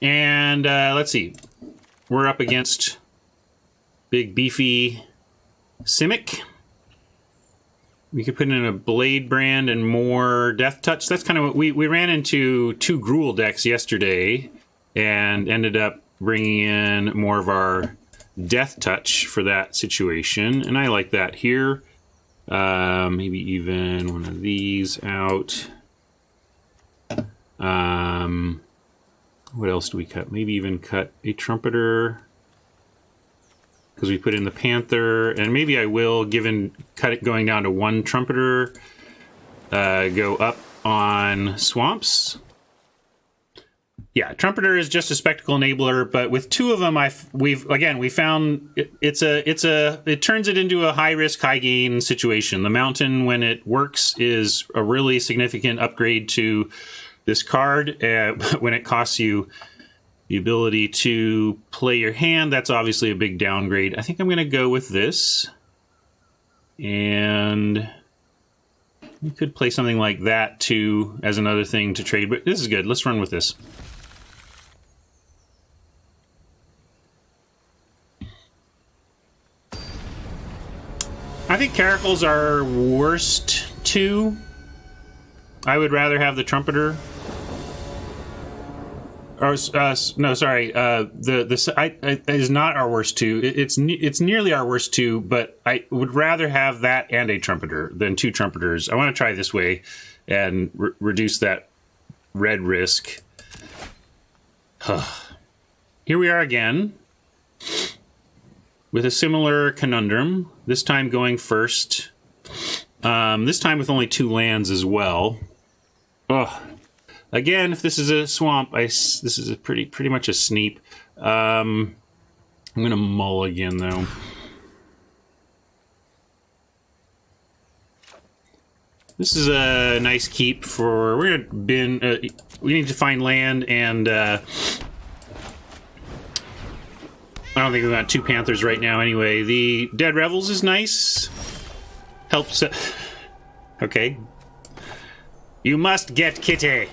And let's see. We're up against big, beefy Simic. We could put in a Blade Brand and more Death Touch. That's kind of what we ran into 2 Gruul decks yesterday and ended up bringing in more of our Death Touch for that situation. And I like that here. Maybe even one of these out. What else do we cut? Maybe even cut a Trumpeter, because we put in the Panther, and maybe I will, cut it going down to 1 Trumpeter, go up on Swamps. Yeah, Trumpeter is just a Spectacle Enabler, but with 2 of them, we found it turns it into a high risk, high gain situation. The Mountain, when it works, is a really significant upgrade to this card. When it costs you the ability to play your hand, that's obviously a big downgrade. I think I'm going to go with this. And we could play something like that too as another thing to trade, but this is good. Let's run with this. I think Caracals are worst 2. I would rather have the Trumpeter. Or no, sorry. The is not our worst 2. It's nearly our worst 2, but I would rather have that and a Trumpeter than 2 Trumpeters. I want to try this way and reduce that red risk. Here we are again with a similar conundrum. This time going first. This time with only 2 lands as well. Again, if this is a swamp, this is a pretty much a sneep. I'm gonna mull again though. This is a nice keep for. We're gonna bin. We need to find land, and I don't think we got 2 Panthers right now. Anyway, the Dead Revels is nice. Helps. Okay. You must get Kitty.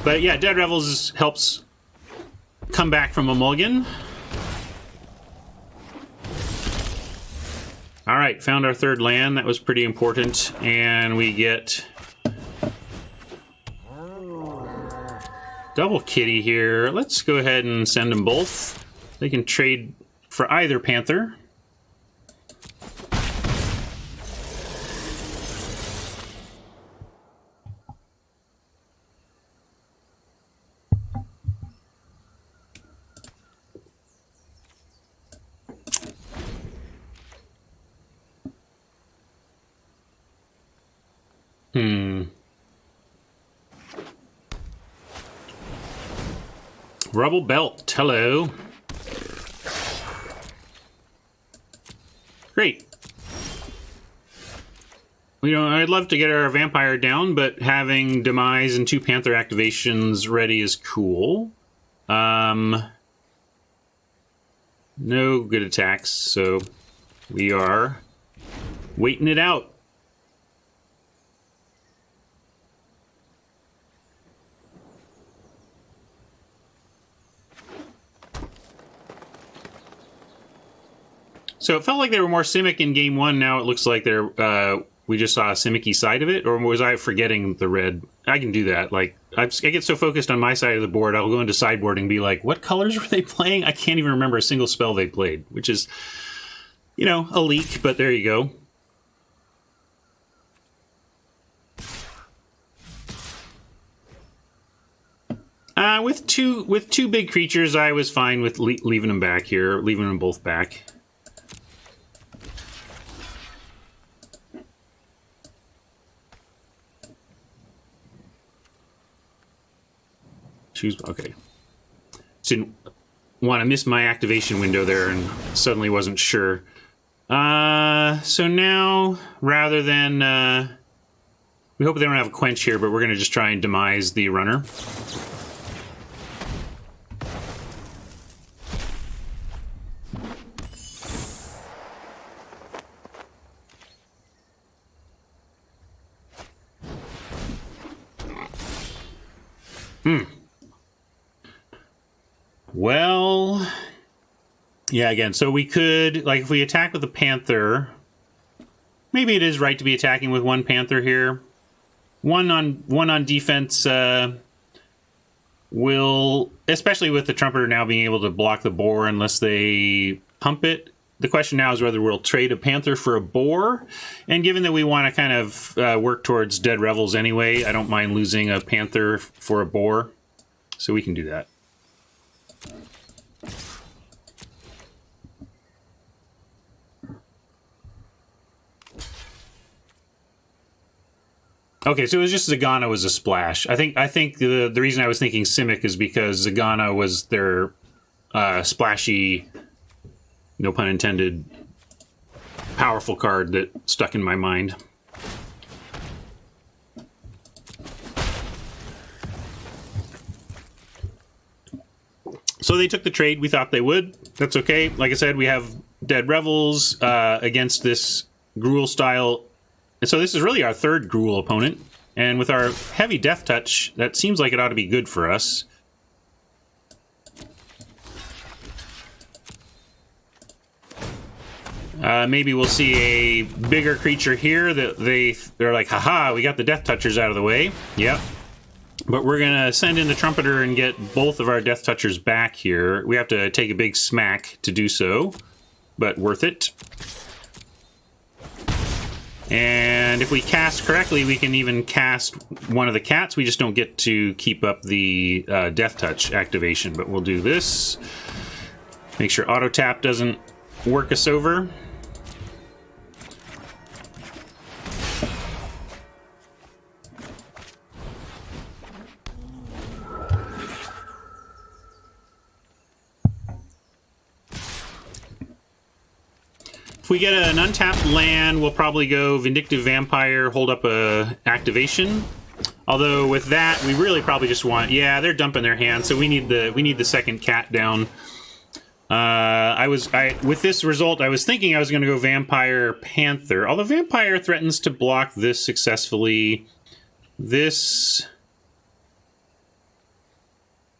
But yeah, Dead Revels helps come back from a mulligan. All right, found our 3rd land. That was pretty important. And we get double kitty here. Let's go ahead and send them both. They can trade for either Panther. Rubble Belt, hello. Great. You know, I'd love to get our Vampire down, but having Demise and 2 Panther activations ready is cool. No good attacks, so we are waiting it out. So it felt like they were more Simic in game 1. Now it looks like they're we just saw a Simic-y side of it, or was I forgetting the red? I can do that. Like I get so focused on my side of the board, I'll go into sideboard and be like, "What colors were they playing?" I can't even remember a single spell they played, which is, you know, a leak. But there you go. With two big creatures, I was fine with leaving them back here, leaving them both back. Choose, okay. Didn't want to miss my activation window there and suddenly wasn't sure. So now, rather than... we hope they don't have a quench here, but we're going to just try and demise the runner. Well, yeah, again, so we could, like, if we attack with the Panther, maybe it is right to be attacking with one Panther here. One on defense will, especially with the Trumpeter now being able to block the Boar unless they pump it. The question now is whether we'll trade a Panther for a Boar. And given that we want to kind of work towards Dead Revels anyway, I don't mind losing a Panther for a Boar. So we can do that. Okay, so it was just Zagana was a splash. I think the reason I was thinking Simic is because Zagana was their splashy, no pun intended, powerful card that stuck in my mind. So they took the trade. We thought they would. That's okay. Like I said, we have Dead Revels against this Gruul style. And so this is really our third Gruul opponent. And with our heavy Death Touch, that seems like it ought to be good for us. Maybe we'll see a bigger creature here that they're like, haha, we got the Death Touchers out of the way. Yep. But we're going to send in the Trumpeter and get both of our Death Touchers back here. We have to take a big smack to do so, but worth it. And if we cast correctly, we can even cast one of the cats. We just don't get to keep up the Death Touch activation, but we'll do this. Make sure Auto Tap doesn't work us over. If we get an untapped land, we'll probably go Vindictive Vampire, hold up a activation. Although with that, we really probably just want, yeah, they're dumping their hand, so we need the second cat down. With this result, I was thinking I was going to go Vampire Panther. Although Vampire threatens to block this successfully. This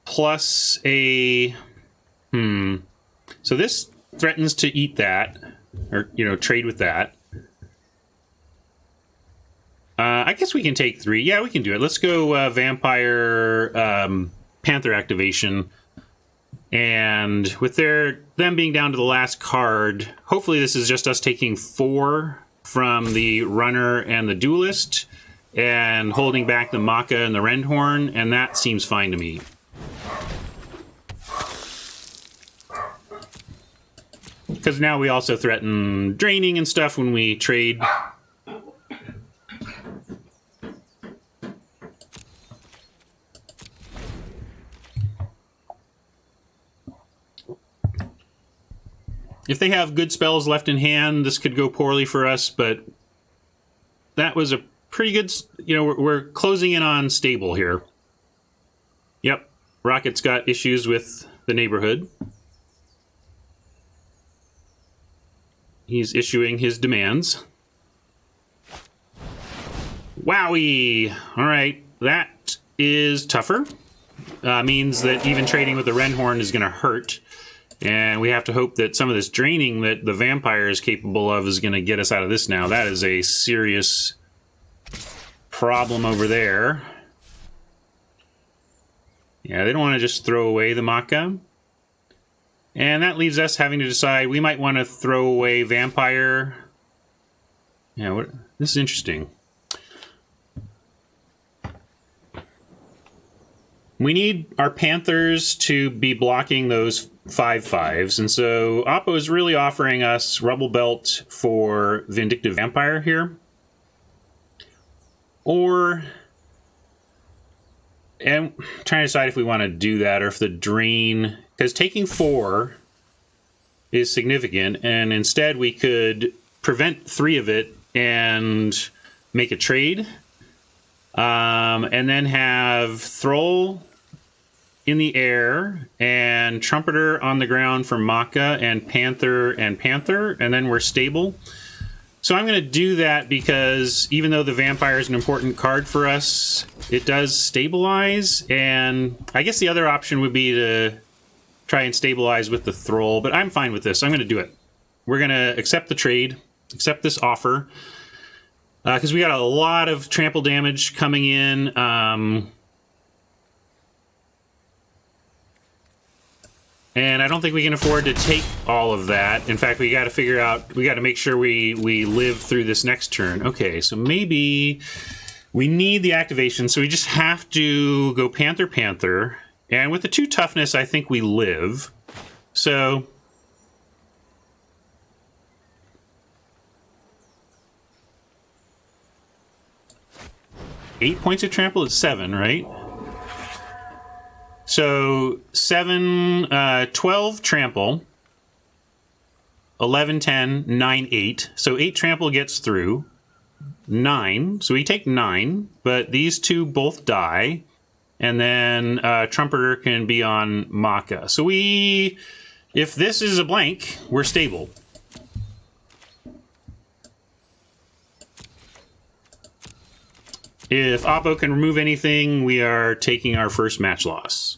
plus a so this threatens to eat that. Or, you know, trade with that. I guess we can take 3. Yeah, we can do it. Let's go Vampire Panther activation. And with them being down to the last card, hopefully this is just us taking 4 from the Runner and the Duelist and holding back the Maka and the Rendhorn, and that seems fine to me. Because now we also threaten draining and stuff when we trade. If they have good spells left in hand, this could go poorly for us, but that was a pretty good... You know, we're closing in on stable here. Yep, Rocket's got issues with the neighborhood. He's issuing his demands. Wowie! All right, that is tougher. Means that even trading with the Rendhorn is going to hurt. And we have to hope that some of this draining that the Vampire is capable of is going to get us out of this now. That is a serious problem over there. Yeah, they don't want to just throw away the Maka. And that leaves us having to decide, we might want to throw away Vampire. Yeah, this is interesting. We need our Panthers to be blocking those 5/5s, and so Oppo is really offering us Rubble Belt for Vindictive Vampire here. And I'm trying to decide if we want to do that or if the drain... Because taking 4 is significant, and instead we could prevent 3 of it and make a trade. And then have Thrall in the air and Trumpeter on the ground for Maka and Panther, and then we're stable. So I'm going to do that because even though the vampire is an important card for us, it does stabilize. And I guess the other option would be to try and stabilize with the Thrall, but I'm fine with this. I'm going to do it. We're going to accept the trade, accept this offer, because we got a lot of trample damage coming in. And I don't think we can afford to take all of that. In fact, we got to figure out, we got to make sure we live through this next turn. Okay, so maybe we need the activation, so we just have to go Panther, Panther. And with the 2 toughness, I think we live. So eight points of trample is 7, right? So 7, 12 trample, 11, 10, 9, 8. So 8 trample gets through. 9, so we take 9, but these 2 both die. And then Trumpeter can be on Maka. So if this is a blank, we're stable. If Oppo can remove anything, we are taking our first match loss.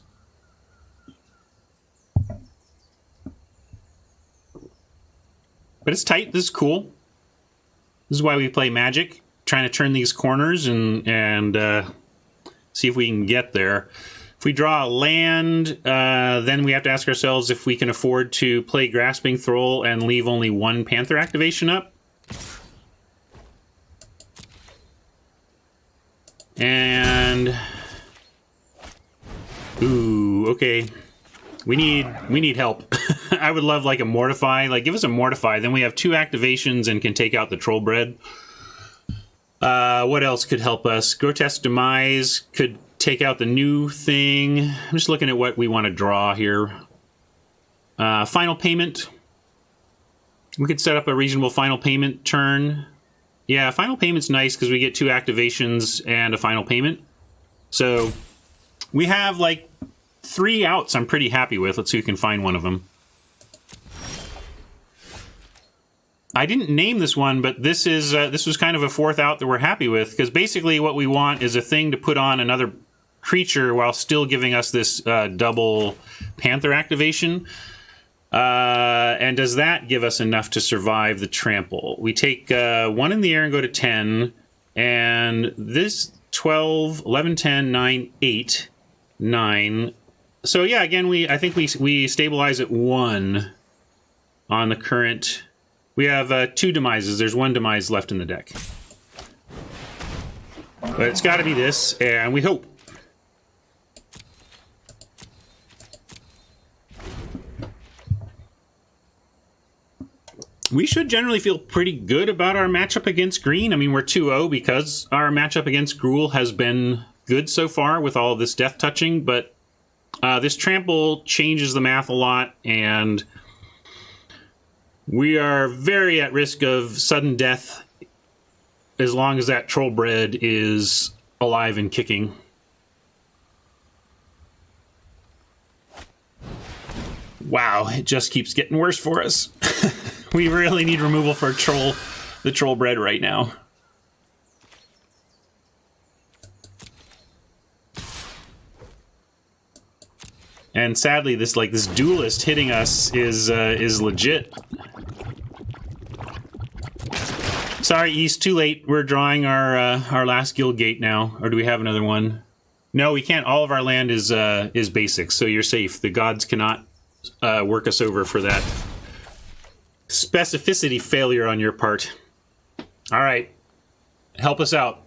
But it's tight. This is cool. This is why we play Magic, trying to turn these corners and see if we can get there. If we draw a land, then we have to ask ourselves if we can afford to play Grasping Thrall and leave only 1 Panther activation up. And ooh, okay. We need help. I would love like a Mortify. Like give us a Mortify, then we have 2 activations and can take out the Trollbred. What else could help us? Grotesque Demise could take out the new thing. I'm just looking at what we want to draw here. Final Payment. We could set up a reasonable Final Payment turn. Yeah, Final Payment's nice because we get 2 activations and a Final Payment. So we have like 3 outs I'm pretty happy with. Let's see if we can find one of them. I didn't name this one, but this was kind of a 4th out that we're happy with, because basically what we want is a thing to put on another creature while still giving us this double Panther activation. And does that give us enough to survive the trample? We take 1 in the air and go to 10, and this 12, 11, 10, 9, 8, 9. So yeah, again, I think we stabilize at 1 on the current. We have 2 demises. There's 1 demise left in the deck. But it's got to be this, and we hope. We should generally feel pretty good about our matchup against green. I mean, we're 2-0 because our matchup against Gruul has been good so far with all of this death touching, but this trample changes the math a lot, and we are very at risk of sudden death as long as that Trollbred is alive and kicking. Wow, it just keeps getting worse for us. We really need removal for the Trollbred right now. And sadly, this duelist hitting us is legit. Sorry, East, too late. We're drawing our last guild gate now. Or do we have another one? No, we can't. All of our land is basic, so you're safe. The gods cannot work us over for that specificity failure on your part. All right, help us out.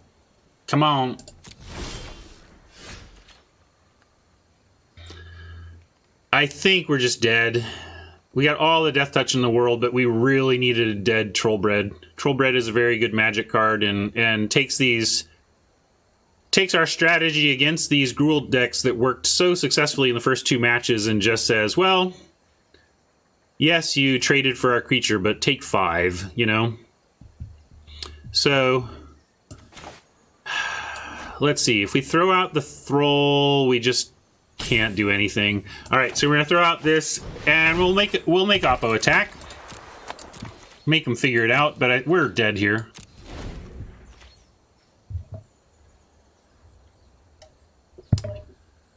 Come on. I think we're just dead. We got all the death touch in the world, but we really needed a dead Trollbred. Trollbred is a very good Magic card and takes our strategy against these Gruul decks that worked so successfully in the first 2 matches and just says, well, yes, you traded for our creature, but take 5, you know? So, let's see. If we throw out the Thrall, we just can't do anything. All right, so we're gonna throw out this, and we'll make Oppo attack. make them figure it out, but we're dead here.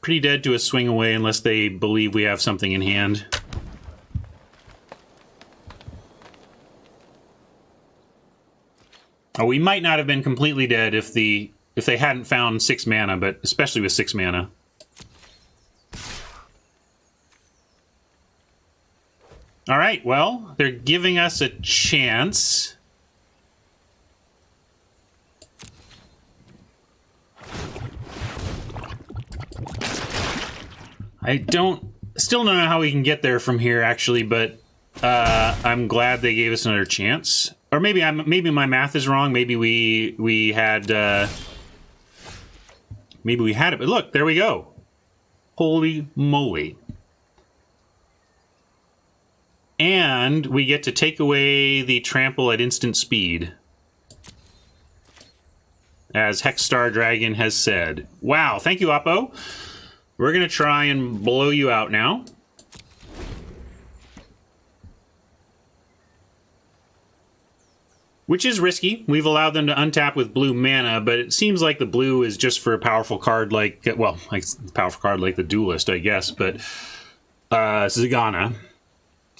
Pretty dead to a swing away unless they believe we have something in hand. Oh, we might not have been completely dead if they hadn't found 6 mana, but especially with 6 mana. All right, well, they're giving us a chance. Still don't know how we can get there from here, actually, but I'm glad they gave us another chance. Or maybe my math is wrong. Maybe we had it. But look, there we go. Holy moly! And we get to take away the trample at instant speed, as Hexstar Dragon has said. Wow! Thank you, Oppo. We're gonna try and blow you out now. Which is risky. We've allowed them to untap with blue mana, but it seems like the blue is just for a powerful card like, well, like a powerful card like the Duelist, I guess, but Zagana.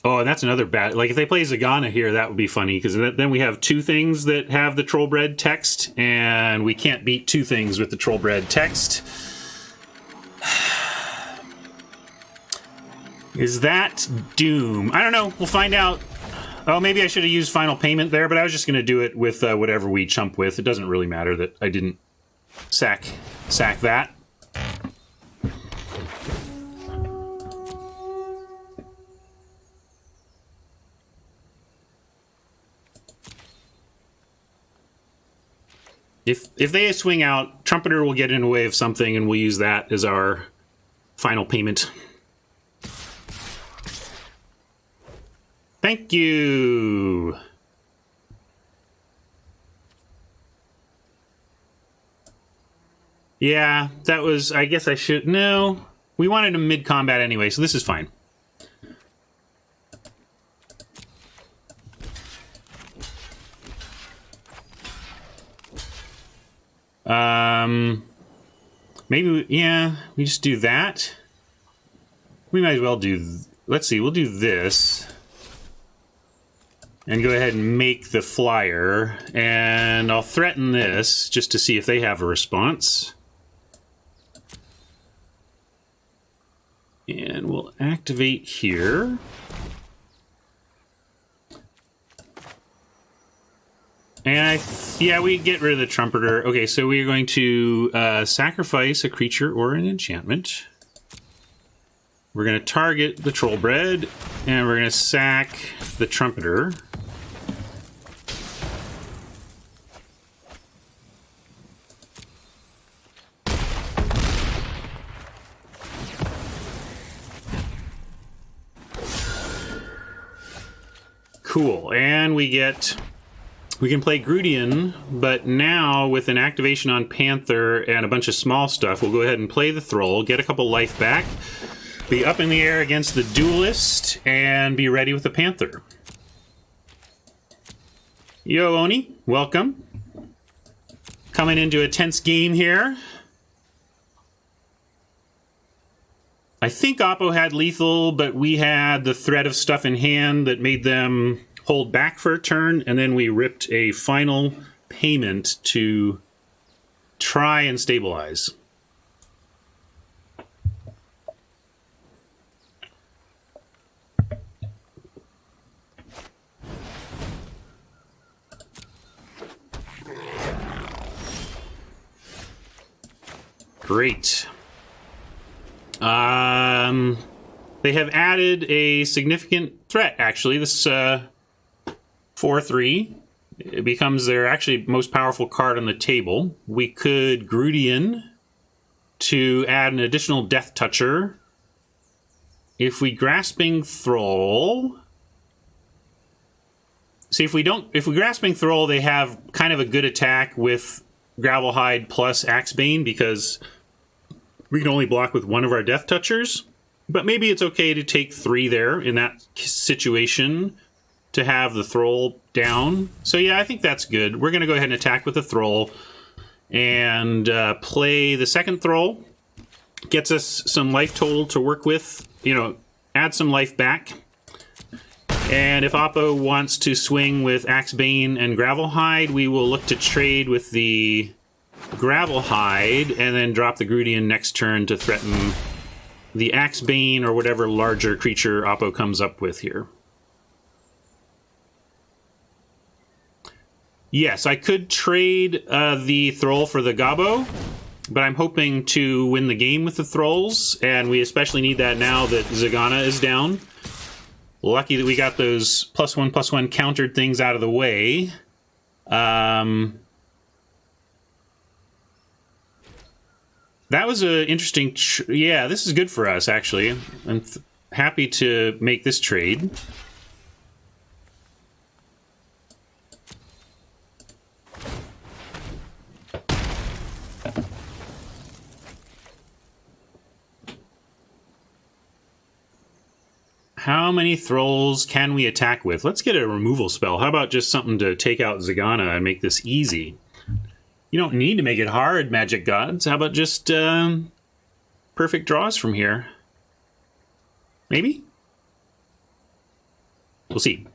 Oh, and that's another bad, like if they play Zagana here, that would be funny, because then we have 2 things that have the Trollbred text, and we can't beat 2 things with the Trollbred text. Is that doom? I don't know. We'll find out. Oh, maybe I should have used final payment there, but I was just going to do it with whatever we chump with. It doesn't really matter that I didn't sack that. If they swing out, Trumpeter will get in the way of something, and we'll use that as our final payment. Thank you. Yeah, that was, I guess I should, no. We wanted him mid-combat anyway, so this is fine. Maybe, yeah, we just do that. We might as well do, let's see, we'll do this. And go ahead and make the flyer. And I'll threaten this just to see if they have a response. And we'll activate here. And yeah, we get rid of the Trumpeter. Okay, so we are going to sacrifice a creature or an enchantment. We're going to target the Trollbred, and we're going to sack the Trumpeter. Cool, and we can play Grudian, but now with an activation on Panther and a bunch of small stuff, we'll go ahead and play the Thrall, get a couple life back, be up in the air against the Duelist, and be ready with the Panther. Yo, Oni, welcome. Coming into a tense game here. I think Oppo had lethal, but we had the threat of stuff in hand that made them hold back for a turn, and then we ripped a final payment to try and stabilize. Great. They have added a significant threat, actually. This 4/3. It becomes their actually most powerful card on the table. We could Grudian to add an additional Death Toucher. If we Grasping Thrall... See, if we Grasping Thrall, they have kind of a good attack with Gravelhide plus Axebane, because we can only block with one of our Death Touchers. But maybe it's okay to take 3 there in that situation to have the Thrall down. So yeah, I think that's good. We're going to go ahead and attack with the Thrall and play the second Thrall. Gets us some life total to work with, you know, add some life back. And if Oppo wants to swing with Axebane and Gravelhide, we will look to trade with the Gravelhide and then drop the Grudian next turn to threaten the Axebane or whatever larger creature Oppo comes up with here. Yes, I could trade the Thrall for the Gobbo, but I'm hoping to win the game with the Thralls, and we especially need that now that Zagana is down. Lucky that we got those +1/+1 countered things out of the way. That was an interesting... yeah, this is good for us, actually. I'm happy to make this trade. How many Thralls can we attack with? Let's get a removal spell. How about just something to take out Zagana and make this easy? You don't need to make it hard, Magic Gods. How about just perfect draws from here? Maybe? We'll see.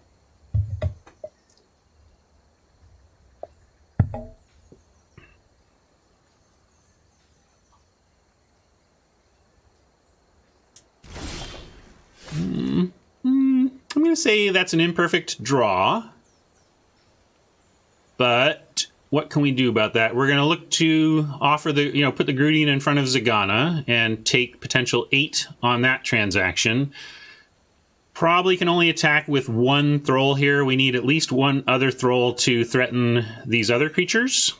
I'm going to say that's an imperfect draw. But what can we do about that? We're going to look to offer the, put the Grudian in front of Zagana and take potential 8 on that transaction. Probably can only attack with one Thrall here. We need at least one other Thrall to threaten these other creatures.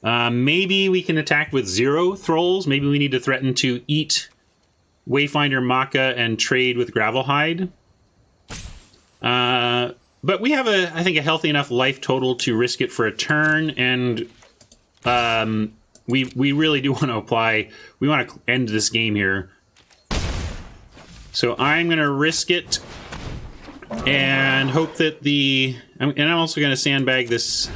Maybe we can attack with 0 Thralls. Maybe we need to threaten to eat Wayfinder Maka and trade with Gravelhide. But we have, I think, a healthy enough life total to risk it for a turn, and we really do want to apply... we want to end this game here. So I'm going to risk it and hope that the... and I'm also going to sandbag this...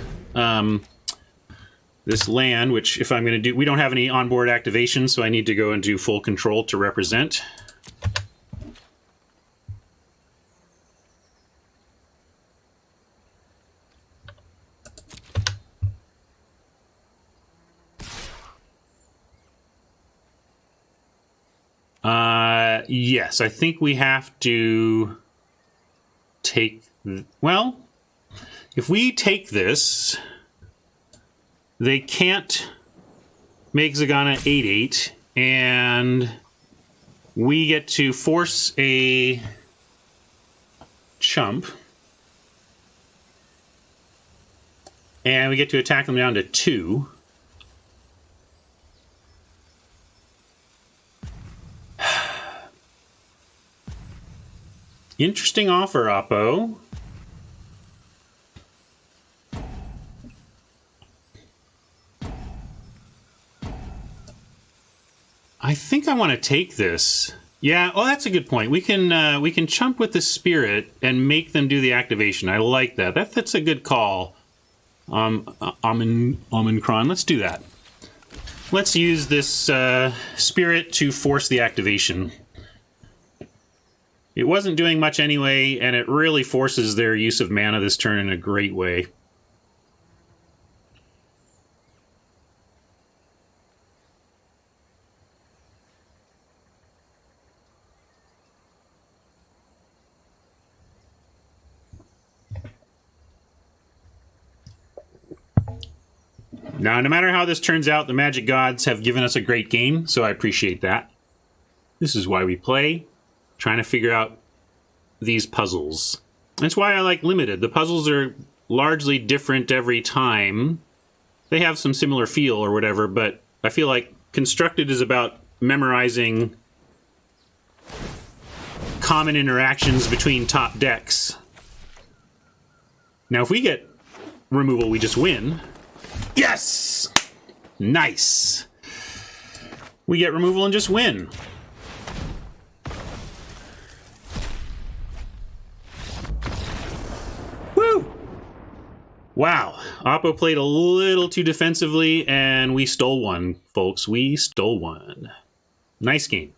this land, which if I'm going to do... we don't have any onboard activation, so I need to go and do full control to represent. Yes, I think we have to take... well, if we take this... they can't make Zagana 8/8, and we get to force a chump. And we get to attack them down to 2. Interesting offer, Oppo. I think I want to take this. Yeah, well, that's a good point. We can chump with the Spirit and make them do the activation. I like that. That's a good call. Omicron. Let's do that. Let's use this Spirit to force the activation. It wasn't doing much anyway, and it really forces their use of mana this turn in a great way. Now, no matter how this turns out, the Magic Gods have given us a great game, so I appreciate that. This is why we play, trying to figure out these puzzles. That's why I like Limited. The puzzles are largely different every time. They have some similar feel or whatever, but I feel like Constructed is about memorizing common interactions between top decks. Now, if we get removal, we just win. Yes! Nice. We get removal and just win. Woo! Wow, Oppo played a little too defensively, and we stole one, folks. We stole one. Nice game.